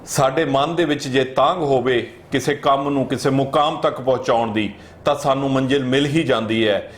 ਸਾਡੇ ਮਨ ਦੇ ਵਿੱਚ ਜੇ ਤਾਂਘ ਹੋਵੇ ਕਿਸੇ ਕੰਮ ਨੂੰ ਕਿਸੇ ਮੁਕਾਮ ਤੱਕ ਪਹੁੰਚਾਉਣ ਦੀ ਤਾਂ ਸਾਨੂੰ ਮੰਜ਼ਿਲ ਮਿਲ ਹੀ ਜਾਂਦੀ ਹੈ।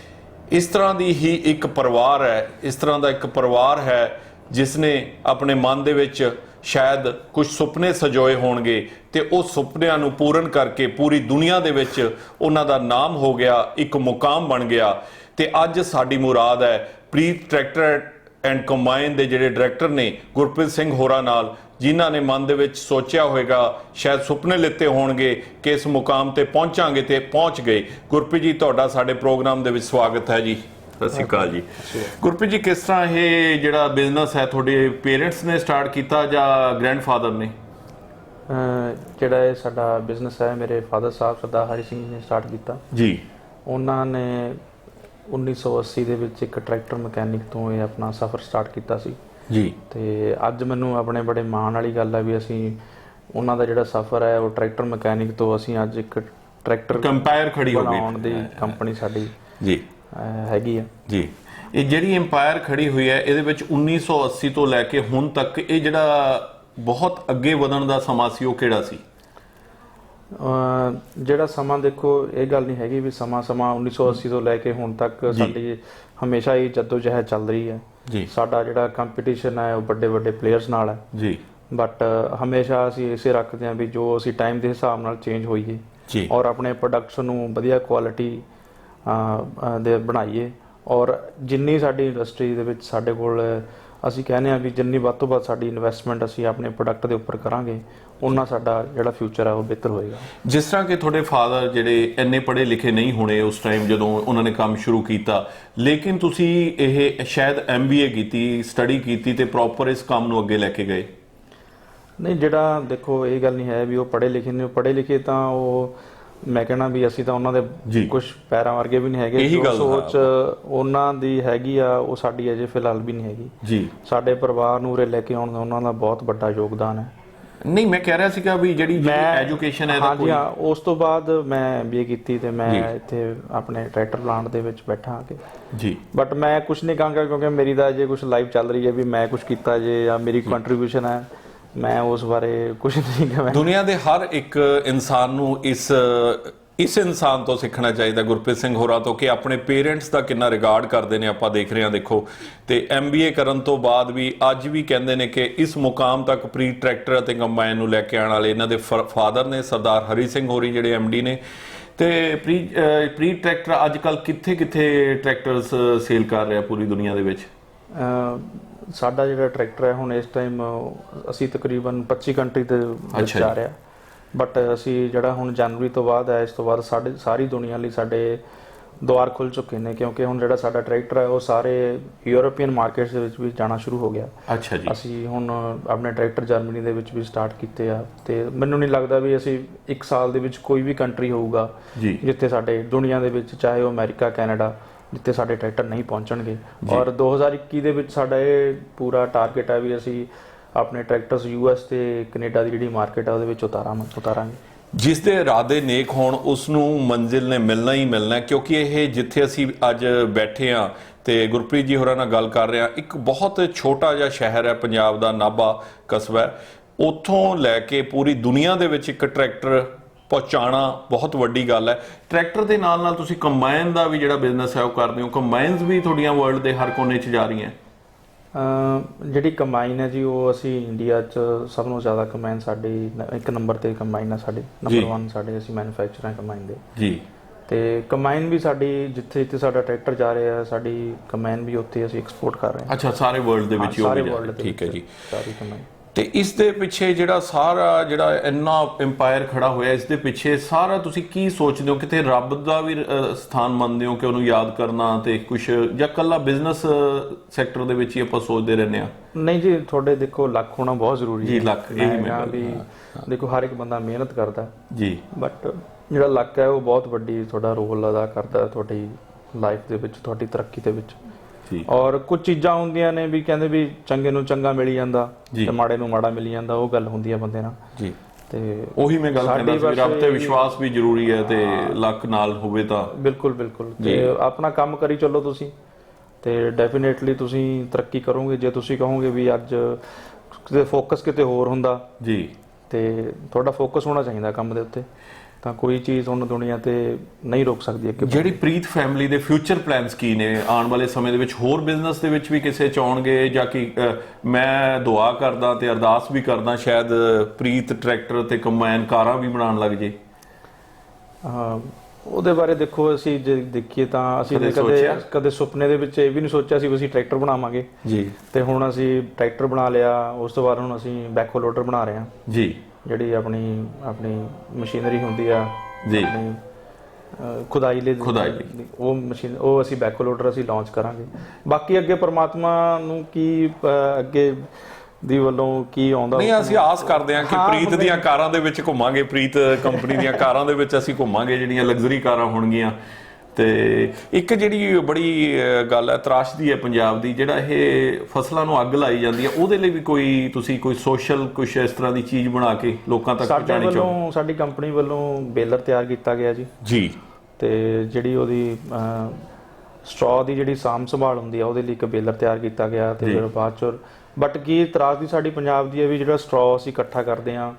ਇਸ ਤਰ੍ਹਾਂ ਦੀ ਹੀ ਇੱਕ ਪਰਿਵਾਰ ਹੈ, ਇਸ ਤਰ੍ਹਾਂ ਦਾ ਇੱਕ ਪਰਿਵਾਰ ਹੈ ਜਿਸ ਨੇ ਆਪਣੇ ਮਨ ਦੇ ਵਿੱਚ ਸ਼ਾਇਦ ਕੁਝ ਸੁਪਨੇ ਸਜੋਏ ਹੋਣਗੇ ਤੇ ਉਹ ਸੁਪਨਿਆਂ ਨੂੰ ਪੂਰਨ ਕਰਕੇ ਪੂਰੀ ਦੁਨੀਆ ਦੇ ਵਿੱਚ ਉਹਨਾਂ ਦਾ ਨਾਮ ਹੋ ਗਿਆ, ਇੱਕ ਮੁਕਾਮ ਬਣ ਗਿਆ। ਤੇ ਅੱਜ ਸਾਡੀ ਮੁਰਾਦ ਹੈ ਪ੍ਰੀਤ ਟਰੈਕਟਰ ਐਂਡ ਕੰਬਾਈਨ ਦੇ ਜਿਹੜੇ ਡਾਇਰੈਕਟਰ ਨੇ ਗੁਰਪ੍ਰੀਤ ਸਿੰਘ ਹੋਰਾਂ ਨਾਲ, ਜਿਨ੍ਹਾਂ ਨੇ ਮਨ ਦੇ ਵਿੱਚ ਸੋਚਿਆ ਹੋਵੇਗਾ, ਸ਼ਾਇਦ ਸੁਪਨੇ ਲਿੱਤੇ ਹੋਣਗੇ ਕਿ ਇਸ ਮੁਕਾਮ ਤੇ ਪਹੁੰਚਾਂਗੇ ਤੇ ਪਹੁੰਚ ਗਏ। ਗੁਰਪ੍ਰੀਤ ਜੀ, ਤੁਹਾਡਾ ਸਾਡੇ ਪ੍ਰੋਗਰਾਮ ਦੇ ਵਿੱਚ ਸਵਾਗਤ ਹੈ ਜੀ। ਸਤਿ ਸ਼੍ਰੀ ਅਕਾਲ ਜੀ। ਗੁਰਪ੍ਰੀਤ ਜੀ, ਕਿਸ ਤਰ੍ਹਾਂ ਇਹ ਜਿਹੜਾ ਬਿਜ਼ਨਸ ਹੈ ਤੁਹਾਡੇ ਪੇਰੈਂਟਸ ਨੇ ਸਟਾਰਟ ਕੀਤਾ ਜਾਂ ਗ੍ਰੈਂਡਫਾਦਰ ਨੇ? ਜਿਹੜਾ ਇਹ ਸਾਡਾ ਬਿਜ਼ਨਸ ਹੈ ਮੇਰੇ ਫਾਦਰ ਸਾਹਿਬ ਸਰਦਾਰ ਹਰੀ ਸਿੰਘ ਨੇ ਸਟਾਰਟ ਕੀਤਾ ਜੀ। ਉਹਨਾਂ ਨੇ 1980 ਦੇ ਵਿੱਚ ਇੱਕ ਟਰੈਕਟਰ ਮਕੈਨਿਕ ਤੋਂ ਇਹ ਆਪਣਾ ਸਫ਼ਰ ਸਟਾਰਟ ਕੀਤਾ ਸੀ ਜੀ। ਤੇ ਅੱਜ ਮੈਨੂੰ ਆਪਣੇ ਬੜੇ ਮਾਣ ਵਾਲੀ ਗੱਲ ਹੈ ਵੀ ਅਸੀਂ ਉਹਨਾਂ ਦਾ ਜਿਹੜਾ ਸਫ਼ਰ ਹੈ ਉਹ ਟਰੈਕਟਰ ਮਕੈਨਿਕ ਤੋਂ ਅਸੀਂ ਅੱਜ ਇੱਕ ਟਰੈਕਟਰ ਕੰਪਾਇਰ ਖੜੀ ਹੋ ਗਈ ਬਣਾਉਣ ਦੀ ਕੰਪਨੀ ਸਾਡੀ ਜੀ ਹੈਗੀ ਆ ਜੀ। ਇਹ ਜਿਹੜੀ ਇੰਪਾਇਰ ਖੜੀ ਹੋਈ ਹੈ ਇਹਦੇ ਵਿੱਚ 1980 ਤੋਂ ਲੈ ਕੇ ਹੁਣ ਤੱਕ ਇਹ ਜਿਹੜਾ ਬਹੁਤ ਅੱਗੇ ਵਧਣ ਦਾ ਸਮਾਂ ਸੀ ਉਹ ਕਿਹੜਾ ਸੀ? ਜਿਹੜਾ ਸਮਾਂ ਦੇਖੋ, ਇਹ ਗੱਲ ਨਹੀਂ ਹੈਗੀ ਵੀ ਸਮਾਂ 1980 ਤੋਂ ਲੈ ਕੇ ਹੁਣ ਤੱਕ ਸਾਡੀ ਹਮੇਸ਼ਾ ਹੀ ਜੱਦੋ-ਜਹਿਦ ਚੱਲ ਰਹੀ ਹੈ ਜੀ। ਸਾਡਾ ਜਿਹੜਾ ਕੰਪੀਟੀਸ਼ਨ ਹੈ ਉਹ ਵੱਡੇ ਵੱਡੇ ਪਲੇਅਰਸ ਨਾਲ ਹੈ ਜੀ, ਬਟ ਹਮੇਸ਼ਾ ਅਸੀਂ ਇਸੇ ਰੱਖਦੇ ਹਾਂ ਵੀ ਜੋ ਅਸੀਂ ਟਾਈਮ ਦੇ ਹਿਸਾਬ ਨਾਲ ਚੇਂਜ ਹੋਈਏ ਜੀ ਔਰ ਆਪਣੇ ਪ੍ਰੋਡਕਟਸ ਨੂੰ ਵਧੀਆ ਕੁਆਲਿਟੀ ਦੇ ਬਣਾਈਏ। ਔਰ ਜਿੰਨੀ ਸਾਡੀ ਇੰਡਸਟਰੀ ਦੇ ਵਿੱਚ ਸਾਡੇ ਕੋਲ ਅਸੀਂ ਕਹਿੰਦੇ ਹਾਂ ਵੀ ਜਿੰਨੀ ਵੱਧ ਤੋਂ ਵੱਧ ਸਾਡੀ ਇਨਵੈਸਟਮੈਂਟ ਅਸੀਂ ਆਪਣੇ ਪ੍ਰੋਡਕਟ ਦੇ ਉੱਪਰ ਕਰਾਂਗੇ ਉਹਨਾਂ ਸਾਡਾ ਜਿਹੜਾ ਫਿਊਚਰ ਹੈ ਉਹ ਬਿਹਤਰ ਹੋਏਗਾ। ਜਿਸ ਤਰ੍ਹਾਂ ਕਿ ਤੁਹਾਡੇ ਫਾਦਰ ਜਿਹੜੇ ਇੰਨੇ ਪੜ੍ਹੇ ਲਿਖੇ ਨਹੀਂ ਹੋਣੇ ਉਸ ਟਾਈਮ ਜਦੋਂ ਉਹਨਾਂ ਨੇ ਕੰਮ ਸ਼ੁਰੂ ਕੀਤਾ, ਲੇਕਿਨ ਤੁਸੀਂ ਇਹ ਸ਼ਾਇਦ MBA ਕੀਤੀ, ਸਟੱਡੀ ਕੀਤੀ ਤੇ ਪ੍ਰੋਪਰ ਇਸ ਕੰਮ ਨੂੰ ਅੱਗੇ ਲੈ ਕੇ ਗਏ। ਨਹੀਂ, ਜਿਹੜਾ ਦੇਖੋ ਇਹ ਗੱਲ ਨਹੀਂ ਹੈ ਵੀ ਉਹ ਪੜ੍ਹੇ ਲਿਖੇ ਨੇ, ਪੜ੍ਹੇ ਲਿਖੇ ਤਾਂ ਉਹ ਮੈਂ ਕਹਿਣਾ ਵੀ ਅਸੀਂ ਤਾਂ ਉਹਨਾਂ ਦੇ ਕੁਝ ਪੈਰਾਂ ਵਰਗੇ ਵੀ ਨਹੀਂ ਹੈਗੇ। ਜੋ ਸੋਚ ਉਹਨਾਂ ਦੀ ਹੈਗੀ ਆ ਉਹ ਸਾਡੀ ਅਜੇ ਫਿਲਹਾਲ ਵੀ ਨਹੀਂ ਹੈਗੀ ਜੀ। ਸਾਡੇ ਪਰਿਵਾਰ ਨੂੰ ਉਰੇ ਲੈ ਕੇ ਆਉਣ ਦਾ ਉਹਨਾਂ ਦਾ ਬਹੁਤ ਵੱਡਾ ਯੋਗਦਾਨ ਹੈ। ਨਹੀਂ, ਮੈਂ ਕਹਿ ਰਿਹਾ ਸੀਗਾ ਵੀ ਜਿਹੜੀ ਐਜੂਕੇਸ਼ਨ ਹੈ ਹਾਂਜੀ ਹਾਂ, ਉਸ ਤੋਂ ਬਾਅਦ ਮੈਂ MBA ਕੀਤੀ ਤੇ ਮੈਂ ਇੱਥੇ ਆਪਣੇ ਟਰੈਕਟਰ ਪਲਾਂਟ ਦੇ ਵਿੱਚ ਬੈਠਾ ਆ ਕੇ ਜੀ। ਬਟ ਮੈਂ ਕੁਝ ਨਹੀਂ ਕਹਾਂਗਾ ਕਿਉਂਕਿ ਮੇਰੀ ਤਾਂ ਅਜੇ ਕੁਝ ਲਾਈਫ ਚੱਲ ਰਹੀ ਹੈ ਵੀ ਮੈਂ ਕੁਝ ਕੀਤਾ ਜੇ ਜਾਂ ਮੇਰੀ ਕੰਟਰੀਬਿਊਸ਼ਨ ਹੈ, ਮੈਂ ਉਸ ਬਾਰੇ ਕੁਝ ਨਹੀਂ ਕਹਾਂ। ਦੁਨੀਆ ਦੇ ਹਰ ਇੱਕ ਇਨਸਾਨ ਨੂੰ ਇਸ ਇਨਸਾਨ ਤੋਂ ਸਿੱਖਣਾ ਚਾਹੀਦਾ, ਗੁਰਪ੍ਰੀਤ ਸਿੰਘ ਹੋਰਾਂ ਤੋਂ, ਕਿ ਆਪਣੇ ਪੇਰੈਂਟਸ ਦਾ ਕਿੰਨਾ ਰਿਗਾਰਡ ਕਰਦੇ ਨੇ। ਆਪਾਂ ਦੇਖ ਰਹੇ ਹਾਂ, ਦੇਖੋ, ਤੇ MBA ਕਰਨ ਤੋਂ ਬਾਅਦ ਵੀ ਅੱਜ ਵੀ ਕਹਿੰਦੇ ਨੇ ਕਿ ਇਸ ਮੁਕਾਮ ਤੱਕ ਪ੍ਰੀਤ ਟਰੈਕਟਰ ਅਤੇ ਕੰਬਾਈਨ ਨੂੰ ਲੈ ਕੇ ਆਉਣ ਵਾਲੇ ਇਹਨਾਂ ਦੇ ਫਾਦਰ ਨੇ ਸਰਦਾਰ ਹਰੀ ਸਿੰਘ ਹੋਰੀ ਜਿਹੜੇ MD ਨੇ। ਤੇ ਪ੍ਰੀਤ ਟਰੈਕਟਰ ਅੱਜ ਕੱਲ੍ਹ ਕਿੱਥੇ ਟਰੈਕਟਰਸ ਸੇਲ ਕਰ ਰਿਹਾ ਪੂਰੀ ਦੁਨੀਆ ਦੇ ਵਿੱਚ? ਸਾਡਾ ਜਿਹੜਾ ਟਰੈਕਟਰ ਹੈ ਹੁਣ ਇਸ ਟਾਈਮ ਅਸੀਂ ਤਕਰੀਬਨ 25 ਕੰਟਰੀ ਤੇ ਜਾ ਰਿਹਾ, ਬਟ ਅਸੀਂ ਜਿਹੜਾ ਹੁਣ ਜਨਵਰੀ ਤੋਂ ਬਾਅਦ ਹੈ ਇਸ ਤੋਂ ਬਾਅਦ ਸਾਰੀ ਦੁਨੀਆ ਲਈ ਸਾਡੇ ਦੁਆਰ ਖੁੱਲ ਚੁੱਕੇ ਨੇ ਕਿਉਂਕਿ ਹੁਣ ਜਿਹੜਾ ਸਾਡਾ ਟਰੈਕਟਰ ਹੈ ਉਹ ਸਾਰੇ ਯੂਰੋਪੀਅਨ ਮਾਰਕੀਟਸ ਦੇ ਵਿੱਚ ਵੀ ਜਾਣਾ ਸ਼ੁਰੂ ਹੋ ਗਿਆ। ਅੱਛਾ ਜੀ। ਅਸੀਂ ਹੁਣ ਆਪਣੇ ਟਰੈਕਟਰ ਜਰਮਨੀ ਦੇ ਵਿੱਚ ਵੀ ਸਟਾਰਟ ਕੀਤੇ ਆ ਤੇ ਮੈਨੂੰ ਨਹੀਂ ਲੱਗਦਾ ਵੀ ਅਸੀਂ ਇੱਕ ਸਾਲ ਦੇ ਵਿੱਚ ਕੋਈ ਵੀ ਕੰਟਰੀ ਹੋਊਗਾ ਜਿੱਥੇ ਸਾਡੇ ਦੁਨੀਆ ਦੇ ਵਿੱਚ, ਚਾਹੇ ਉਹ ਅਮਰੀਕਾ, ਕੈਨੇਡਾ, ਜਿੱਥੇ ਸਾਡੇ ਟਰੈਕਟਰ ਨਹੀਂ ਪਹੁੰਚਣਗੇ। ਔਰ 2021 ਦੇ ਵਿੱਚ ਸਾਡਾ ਇਹ ਪੂਰਾ ਟਾਰਗੇਟ ਹੈ ਵੀ ਅਸੀਂ ਆਪਣੇ ਟਰੈਕਟਰਸ US ਤੇ ਕੈਨੇਡਾ ਦੀ ਜਿਹੜੀ ਮਾਰਕੀਟ ਹੈ ਉਹਦੇ ਵਿੱਚ ਉਤਾਰਾਂਗੇ। ਜਿਸ ਦੇ ਇਰਾਦੇ ਨੇਕ ਹੋਣ ਉਸ ਨੂੰ ਮੰਜ਼ਿਲ ਨੇ ਮਿਲਣਾ ਹੀ ਮਿਲਣਾ, ਕਿਉਂਕਿ ਇਹ ਜਿੱਥੇ ਅਸੀਂ ਅੱਜ ਬੈਠੇ ਹਾਂ ਤੇ ਗੁਰਪ੍ਰੀਤ ਜੀ ਹੋਰਾਂ ਨਾਲ ਗੱਲ ਕਰ ਰਹੇ ਹਾਂ, ਇੱਕ ਬਹੁਤ ਛੋਟਾ ਜਿਹਾ ਸ਼ਹਿਰ ਹੈ ਪੰਜਾਬ ਦਾ, ਨਾਭਾ ਕਸਬਾ। ਉੱਥੋਂ ਲੈ ਕੇ ਪੂਰੀ ਦੁਨੀਆ ਦੇ ਵਿੱਚ ਇੱਕ ਟਰੈਕਟਰ ਪਹੁੰਚਾਉਣਾ ਬਹੁਤ ਵੱਡੀ ਗੱਲ ਹੈ। ਟਰੈਕਟਰ ਦੇ ਨਾਲ ਨਾਲ ਤੁਸੀਂ ਕੰਬਾਈਨ ਦਾ ਵੀ ਜਿਹੜਾ ਬਿਜ਼ਨਸ ਹੈ ਉਹ ਕਰਦੇ ਹੋ। ਕੰਬਾਈਨਸ ਵੀ ਤੁਹਾਡੀਆਂ ਵਰਲਡ ਦੇ ਹਰ ਕੋਨੇ 'ਚ ਜਾ ਰਹੀਆਂ। ਜਿਹੜੀ ਕੰਬਾਈਨ ਹੈ ਜੀ ਉਹ ਅਸੀਂ ਇੰਡੀਆ 'ਚ ਸਭ ਤੋਂ ਜ਼ਿਆਦਾ ਕੰਬਾਈਨ ਸਾਡੀ ਇੱਕ ਨੰਬਰ 'ਤੇ ਕੰਬਾਈਨ ਹੈ, ਸਾਡੇ ਨੰਬਰ 1 ਸਾਡੇ ਅਸੀਂ ਮੈਨੂਫੈਕਚਰ ਹਾਂ ਕੰਬਾਈਨ ਦੇ ਜੀ। ਤੇ ਕੰਬਾਈਨ ਵੀ ਸਾਡੀ ਜਿੱਥੇ ਸਾਡਾ ਟਰੈਕਟਰ ਜਾ ਰਿਹਾ ਸਾਡੀ ਕੰਬਾਈਨ ਵੀ ਉੱਥੇ ਅਸੀਂ ਐਕਸਪੋਰਟ ਕਰ ਰਹੇ ਹਾਂ। ਅੱਛਾ, ਸਾਰੇ ਵਰਲਡ ਦੇ ਵਿੱਚ? ਸਾਰੇ ਵਰਲਡ ਦੇ। ਠੀਕ ਹੈ ਜੀ। ਸਾਰੀ ਕੰਬਾਈਨ। ਤੇ ਇਸ ਦੇ ਪਿੱਛੇ ਜਿਹੜਾ ਸਾਰਾ ਜਿਹੜਾ ਇੰਨਾ ਇੰਪਾਇਰ ਖੜਾ ਹੋਇਆ, ਇਸ ਦੇ ਪਿੱਛੇ ਸਾਰਾ ਤੁਸੀਂ ਕੀ ਸੋਚਦੇ ਹੋ? ਕਿਤੇ ਰੱਬ ਦਾ ਵੀ ਸਥਾਨ ਮੰਨਦੇ ਹੋ ਕਿ ਉਹਨੂੰ ਯਾਦ ਕਰਨਾ ਤੇ ਕੁਛ, ਜਾਂ ਇਕੱਲਾ ਬਿਜ਼ਨਸ ਸੈਕਟਰ ਦੇ ਵਿੱਚ ਹੀ ਆਪਾਂ ਸੋਚਦੇ ਰਹਿੰਦੇ ਹਾਂ? ਨਹੀਂ ਜੀ, ਤੁਹਾਡੇ ਦੇਖੋ ਲੱਕ ਹੋਣਾ ਬਹੁਤ ਜ਼ਰੂਰੀ ਹੈ ਜੀ। ਲੱਕ ਵੀ ਦੇਖੋ ਹਰ ਇੱਕ ਬੰਦਾ ਮਿਹਨਤ ਕਰਦਾ ਜੀ, ਬਟ ਜਿਹੜਾ ਲੱਕ ਹੈ ਉਹ ਬਹੁਤ ਵੱਡੀ ਤੁਹਾਡਾ ਰੋਲ ਅਦਾ ਕਰਦਾ ਤੁਹਾਡੀ ਲਾਈਫ ਦੇ ਵਿੱਚ, ਤੁਹਾਡੀ ਤਰੱਕੀ ਦੇ ਵਿੱਚ। ਔਰ ਕੁਝ ਚੀਜ਼ਾਂ ਹੁੰਦੀਆਂ ਨੇ ਵੀ ਕਹਿੰਦੇ ਵੀ ਚੰਗੇ ਨੂੰ ਚੰਗਾ ਮਿਲ ਜਾਂਦਾ ਤੇ ਮਾੜੇ ਨੂੰ ਮਾੜਾ ਮਿਲ ਜਾਂਦਾ, ਉਹ ਗੱਲ ਹੁੰਦੀ ਹੈ ਬੰਦੇ ਨਾਲ ਜੀ। ਤੇ ਉਹੀ ਮੈਂ ਗੱਲ ਕਰਦਾ ਸੀ, ਰੱਬ ਤੇ ਵਿਸ਼ਵਾਸ ਵੀ ਜ਼ਰੂਰੀ ਹੈ ਤੇ ਲੱਕ ਨਾਲ ਹੋਵੇ ਤਾਂ ਬਿਲਕੁਲ ਤੇ ਆਪਣਾ ਕੰਮ ਕਰੀ ਚੱਲੋ ਤੁਸੀਂ ਤੇ ਡੈਫੀਨੇਟਲੀ ਤੁਸੀਂ ਤਰੱਕੀ ਕਰੋਗੇ। ਜੇ ਤੁਸੀਂ ਕਹੋਗੇ ਵੀ ਅੱਜ ਕਿਤੇ ਫੋਕਸ ਕਿਤੇ ਹੋਰ ਹੁੰਦਾ ਜੀ ਤੇ ਤੁਹਾਡਾ ਫੋਕਸ ਹੋਣਾ ਚਾਹੀਦਾ ਕੰਮ ਦੇ ਉੱਤੇ, ਤਾਂ ਕੋਈ ਚੀਜ਼ ਹੁਣ ਦੁਨੀਆ ਤੇ ਨਹੀਂ ਰੋਕ ਸਕਦੀ ਅੱਗੇ। ਜਿਹੜੀ ਪ੍ਰੀਤ ਫੈਮਿਲੀ ਦੇ ਫਿਊਚਰ ਪਲਾਨਸ ਕੀ ਨੇ ਆਉਣ ਵਾਲੇ ਸਮੇਂ ਦੇ ਵਿੱਚ? ਹੋਰ ਬਿਜ਼ਨਸ ਦੇ ਵਿੱਚ ਵੀ ਕਿਸੇ ਚ ਆਉਣਗੇ ਜਾਂ ਕਿ ਮੈਂ ਦੁਆ ਕਰਦਾ ਤੇ ਅਰਦਾਸ ਵੀ ਕਰਦਾ ਸ਼ਾਇਦ ਪ੍ਰੀਤ ਟਰੈਕਟਰ ਤੇ ਕੰਬਾਈਨ ਕਾਰਾਂ ਵੀ ਬਣਾਉਣ ਲੱਗ ਜੇ? ਉਹਦੇ ਬਾਰੇ ਦੇਖੋ, ਅਸੀਂ ਜੇ ਦੇਖੀਏ ਤਾਂ ਅਸੀਂ ਕਦੇ ਸੁਪਨੇ ਦੇ ਵਿੱਚ ਇਹ ਵੀ ਨਹੀਂ ਸੋਚਿਆ ਸੀ ਵੀ ਅਸੀਂ ਟਰੈਕਟਰ ਬਣਾਵਾਂਗੇ ਜੀ। ਤੇ ਹੁਣ ਅਸੀਂ ਟਰੈਕਟਰ ਬਣਾ ਲਿਆ, ਉਸ ਤੋਂ ਬਾਅਦ ਹੁਣ ਅਸੀਂ ਬੈਕਹੋ ਲੋਡਰ ਬਣਾ ਰਹੇ ਹਾਂ ਜੀ, ਜਿਹੜੀ ਆਪਣੀ ਮਸ਼ੀਨਰੀ ਹੁੰਦੀ ਆ ਜੀ, ਖੁਦਾਈ ਲਈ ਉਹ ਮਸ਼ੀਨ, ਉਹ ਅਸੀਂ ਬੈਕਹੋ ਲੋਡਰ ਅਸੀਂ ਲਾਂਚ ਕਰਾਂਗੇ। ਬਾਕੀ ਅੱਗੇ ਪਰਮਾਤਮਾ ਨੂੰ ਕੀ ਅੱਗੇ ਦੀ ਵੱਲੋਂ ਕੀ ਆਉਂਦਾ, ਨਹੀਂ ਅਸੀਂ ਆਸ ਕਰਦੇ ਹਾਂ ਕਿ ਪ੍ਰੀਤ ਦੀਆਂ ਕਾਰਾਂ ਦੇ ਵਿੱਚ ਘੁੰਮਾਂਗੇ, ਪ੍ਰੀਤ ਕੰਪਨੀ ਦੀਆਂ ਕਾਰਾਂ ਦੇ ਵਿੱਚ ਅਸੀਂ ਘੁੰਮਾਂਗੇ, ਜਿਹੜੀਆਂ ਲਗਜ਼ਰੀ ਕਾਰਾਂ ਹੋਣਗੀਆਂ। ਤੇ ਇੱਕ ਜਿਹੜੀ ਬੜੀ ਗੱਲ ਹੈ ਤਰਾਸ਼ਦੀ ਹੈ ਪੰਜਾਬ ਦੀ, ਜਿਹੜਾ ਇਹ ਫਸਲਾਂ ਨੂੰ ਅੱਗ ਲਾਈ ਜਾਂਦੀ ਹੈ, ਉਹਦੇ ਲਈ ਵੀ ਤੁਸੀਂ ਕੋਈ ਸੋਸ਼ਲ ਕੁਛ ਇਸ ਤਰ੍ਹਾਂ ਦੀ ਚੀਜ਼ ਬਣਾ ਕੇ ਲੋਕਾਂ ਤੱਕ ਪਹੁੰਚਾਉਣੀ ਚਾਹੋ? ਸਾਡੀ ਕੰਪਨੀ ਵੱਲੋਂ ਬੇਲਰ ਤਿਆਰ ਕੀਤਾ ਗਿਆ ਜੀ। ਤੇ ਜਿਹੜੀ ਉਹਦੀ ਸਟ੍ਰॉ ਦੀ ਜਿਹੜੀ ਸਾਂਭ ਸੰਭਾਲ ਹੁੰਦੀ ਆ, ਉਹਦੇ ਲਈ ਇੱਕ ਬੇਲਰ ਤਿਆਰ ਕੀਤਾ ਗਿਆ। ਤੇ ਫਿਰ ਬਾਅਦ ਚ ਬਟ ਕੀ ਤਰਾਸਦੀ ਸਾਡੀ ਪੰਜਾਬ ਦੀ ਹੈ ਵੀ ਜਿਹੜਾ ਸਟ੍ਰॉ ਅਸੀਂ ਇਕੱਠਾ ਕਰਦੇ ਹਾਂ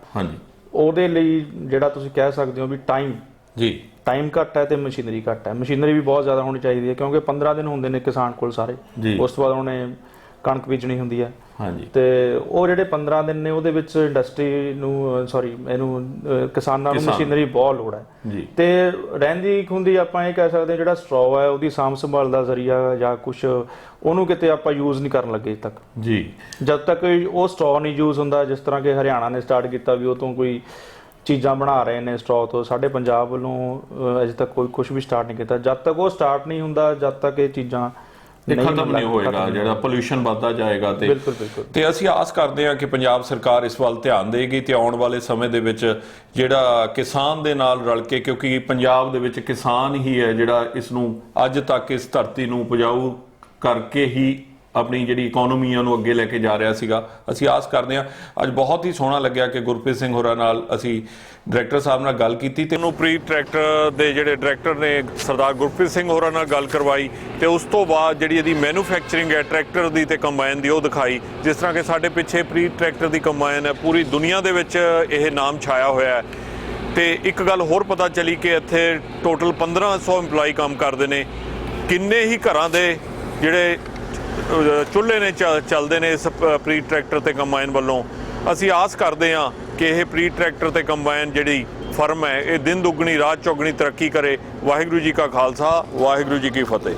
ਉਹਦੇ ਲਈ ਜਿਹੜਾ ਤੁਸੀਂ ਕਹਿ ਸਕਦੇ ਹੋ ਵੀ ਟਾਈਮ ਘੱਟ ਹੈ ਤੇ ਮਸ਼ੀਨਰੀ ਘੱਟ ਹੈ। ਮਸ਼ੀਨਰੀ ਵੀ ਬਹੁਤ ਜ਼ਿਆਦਾ ਹੋਣੀ ਚਾਹੀਦੀ ਹੈ, ਕਿਉਂਕਿ 15 ਦਿਨ ਹੁੰਦੇ ਨੇ ਕਿਸਾਨ ਕੋਲ ਸਾਰੇ, ਉਸ ਤੋਂ ਬਾਅਦ ਉਹਨੇ ਕਣਕ ਬੀਜਣੀ ਹੁੰਦੀ ਹੈ ਤੇ ਉਹ ਜਿਹੜੇ 15 ਦਿਨ ਨੇ ਉਹਦੇ ਵਿੱਚ ਇੰਡਸਟਰੀ ਨੂੰ ਇਹਨੂੰ ਕਿਸਾਨਾਂ ਨੂੰ ਮਸ਼ੀਨਰੀ ਬਹੁਤ ਲੋੜ ਹੈ। ਤੇ ਰਹਿੰਦੀ ਹੁੰਦੀ ਆਪਾਂ ਇਹ ਕਹਿ ਸਕਦੇ ਜਿਹੜਾ ਸਟ੍ਰॉ ਹੈ ਉਹਦੀ ਸਾਂਭ ਸੰਭਾਲ ਦਾ ਜ਼ਰੀਆ ਜਾਂ ਕੁਛ ਉਹਨੂੰ ਕਿਤੇ ਆਪਾਂ ਯੂਜ਼ ਨਹੀਂ ਕਰਨ ਲੱਗੇ ਤੱਕ ਜੀ। ਜਦ ਤੱਕ ਉਹ ਸਟ੍ਰॉ ਨਹੀਂ ਯੂਜ਼ ਹੁੰਦਾ, ਜਿਸ ਤਰ੍ਹਾਂ ਕਿ ਹਰਿਆਣਾ ਨੇ ਸਟਾਰਟ ਕੀਤਾ ਵੀ ਉਹ ਤੋਂ ਕੋਈ ਚੀਜ਼ਾਂ ਬਣਾ ਰਹੇ ਨੇ ਸਟ੍ਰॉ ਤੋਂ, ਸਾਡੇ ਪੰਜਾਬ ਵੱਲੋਂ ਅਜੇ ਤੱਕ ਕੋਈ ਕੁਛ ਵੀ ਸਟਾਰਟ ਨਹੀਂ ਕੀਤਾ। ਜਦ ਤੱਕ ਉਹ ਸਟਾਰਟ ਨਹੀਂ ਹੁੰਦਾ, ਜਦ ਤੱਕ ਇਹ ਚੀਜ਼ਾਂ ਖਤਮ ਨਹੀਂ ਹੋਏਗਾ, ਜਿਹੜਾ ਪੋਲਿਊਸ਼ਨ ਵੱਧਦਾ ਜਾਏਗਾ। ਤੇ ਅਸੀਂ ਆਸ ਕਰਦੇ ਹਾਂ ਕਿ ਪੰਜਾਬ ਸਰਕਾਰ ਇਸ ਵੱਲ ਧਿਆਨ ਦੇਗੀ ਤੇ ਆਉਣ ਵਾਲੇ ਸਮੇਂ ਦੇ ਵਿੱਚ ਜਿਹੜਾ ਕਿਸਾਨ ਦੇ ਨਾਲ ਰਲ ਕੇ, ਕਿਉਂਕਿ ਪੰਜਾਬ ਦੇ ਵਿੱਚ ਕਿਸਾਨ ਹੀ ਹੈ ਜਿਹੜਾ ਇਸ ਨੂੰ ਅੱਜ ਤੱਕ ਇਸ ਧਰਤੀ ਨੂੰ ਉਪਜਾਊ ਕਰਕੇ ਹੀ ਆਪਣੀ ਜਿਹੜੀ ਇਕਨੋਮੀ ਨੂੰ ਅੱਗੇ ਲੈ ਕੇ ਜਾ ਰਿਹਾ ਸੀਗਾ। ਅਸੀਂ ਆਸ ਕਰਦੇ ਹਾਂ ਅੱਜ ਬਹੁਤ ਹੀ ਸੋਹਣਾ ਲੱਗਿਆ ਕਿ ਗੁਰਪ੍ਰੀਤ ਸਿੰਘ ਹੋਰਾਂ ਨਾਲ ਅਸੀਂ ਡਾਇਰੈਕਟਰ ਸਾਹਿਬ ਨਾਲ ਗੱਲ ਕੀਤੀ ਤੇ ਉਹਨੂੰ ਪ੍ਰੀਤ ਟਰੈਕਟਰ ਦੇ ਜਿਹੜੇ ਡਾਇਰੈਕਟਰ ਨੇ ਸਰਦਾਰ ਗੁਰਪ੍ਰੀਤ ਸਿੰਘ ਹੋਰਾਂ ਨਾਲ ਗੱਲ ਕਰਵਾਈ ਤੇ ਉਸ ਤੋਂ ਬਾਅਦ ਜਿਹੜੀ ਇਹਦੀ ਮੈਨੂਫੈਕਚਰਿੰਗ ਹੈ ਟਰੈਕਟਰ ਦੀ ਤੇ ਕੰਬਾਈਨ ਦੀ ਉਹ ਦਿਖਾਈ। ਜਿਸ ਤਰ੍ਹਾਂ ਕਿ ਸਾਡੇ ਪਿੱਛੇ ਪ੍ਰੀਤ ਟਰੈਕਟਰ ਦੀ ਕੰਬਾਈਨ ਹੈ, ਪੂਰੀ ਦੁਨੀਆ ਦੇ ਵਿੱਚ ਇਹ ਨਾਮ ਛਾਇਆ ਹੋਇਆ ਹੈ। ਤੇ ਇੱਕ ਗੱਲ ਹੋਰ ਪਤਾ ਚੱਲੀ ਕਿ ਇੱਥੇ ਟੋਟਲ 1500 EMPLOYE ਕੰਮ ਕਰਦੇ ਨੇ। ਕਿੰਨੇ ਹੀ ਘਰਾਂ ਦੇ ਜਿਹੜੇ ਚੁੱਲ੍ਹੇ ਨੇ ਚੱਲਦੇ ਨੇ ਇਸ ਪ੍ਰੀਤ ਟਰੈਕਟਰ ਤੇ ਕੰਬਾਈਨ ਵੱਲੋਂ। ਅਸੀਂ ਆਸ ਕਰਦੇ ਹਾਂ ਕਿ ਇਹ ਪ੍ਰੀਤ ਟਰੈਕਟਰ ਤੇ ਕੰਬਾਈਨ ਜਿਹੜੀ ਫਰਮ ਹੈ ਇਹ ਦਿਨ ਦੁੱਗਣੀ ਰਾਤ ਚੌਗਣੀ ਤਰੱਕੀ ਕਰੇ। ਵਾਹਿਗੁਰੂ ਜੀ ਕਾ ਖਾਲਸਾ, ਵਾਹਿਗੁਰੂ ਜੀ ਕੀ ਫਤਿਹ।